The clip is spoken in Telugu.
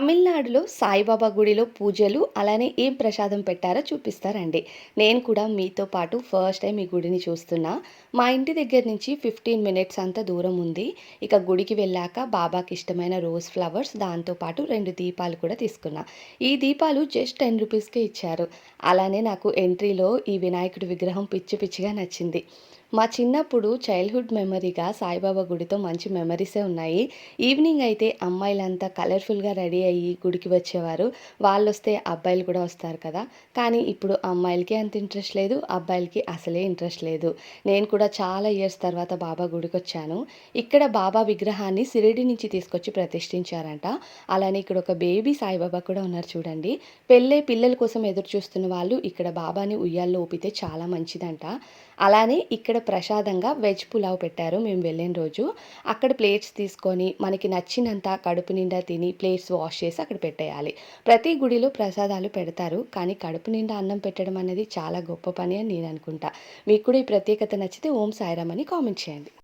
తమిళనాడులో సాయిబాబా గుడిలో పూజలు, అలానే ఏం ప్రసాదం పెట్టారో చూపిస్తారండి. నేను కూడా మీతో పాటు ఫస్ట్ టైం ఈ గుడిని చూస్తున్నా. మా ఇంటి దగ్గర నుంచి 15 మినిట్స్ అంత దూరం ఉంది. ఇక గుడికి వెళ్ళాక బాబాకి ఇష్టమైన రోజ్ ఫ్లవర్స్, దాంతో పాటు 2 దీపాలు కూడా తీసుకున్నా. ఈ దీపాలు జస్ట్ 10 రూపీస్‌కే ఇచ్చారు. అలానే నాకు ఎంట్రీలో ఈ వినాయకుడి విగ్రహం పిచ్చి పిచ్చిగా నచ్చింది. మా చిన్నప్పుడు చైల్డ్‌హుడ్ మెమరీగా సాయిబాబా గుడితో మంచి మెమరీసే ఉన్నాయి. ఈవినింగ్ అయితే అమ్మాయిలంతా కలర్‌ఫుల్‌గా రెడీ అయ్యి గుడికి వచ్చేవారు. వాళ్ళొస్తే అబ్బాయిలు కూడా వస్తారు కదా! కానీ ఇప్పుడు అమ్మాయిలకి అంత ఇంట్రెస్ట్ లేదు. అబ్బాయిలకి అసలే ఇంట్రెస్ట్ లేదు. నేను కూడా చాలా ఇయర్స్ తర్వాత బాబా గుడికొచ్చాను. ఇక్కడ బాబా విగ్రహాన్ని షిరిడి నుంచి తీసుకొచ్చి ప్రతిష్ఠించారంట. అలానే ఇక్కడ ఒక బేబీ సాయిబాబా కూడా ఉన్నారు చూడండి. పెళ్ళై పిల్లల కోసం ఎదురు చూస్తున్న వాళ్ళు ఇక్కడ బాబాని ఉయ్యాల్లో ఊపితే చాలా మంచిదంట. అలానే ఇక్కడ ప్రసాదంగా వెజ్ పులావ్ పెట్టారు మేము వెళ్ళిన రోజు. అక్కడ ప్లేట్స్ తీసుకొని మనకి నచ్చినంత కడుపు నిండా తిని ప్లేట్స్ వాష్ చేసి అక్కడ పెట్టేయాలి. ప్రతి గుడిలో ప్రసాదాలు పెడతారు. కానీ కడుపు నిండా అన్నం పెట్టడం అనేది చాలా గొప్ప పని అని నేను అనుకుంటా. మీకు కూడా ఈ ప్రత్యేకత నచ్చితే ఓం సాయిరామ్ అని కామెంట్ చేయండి.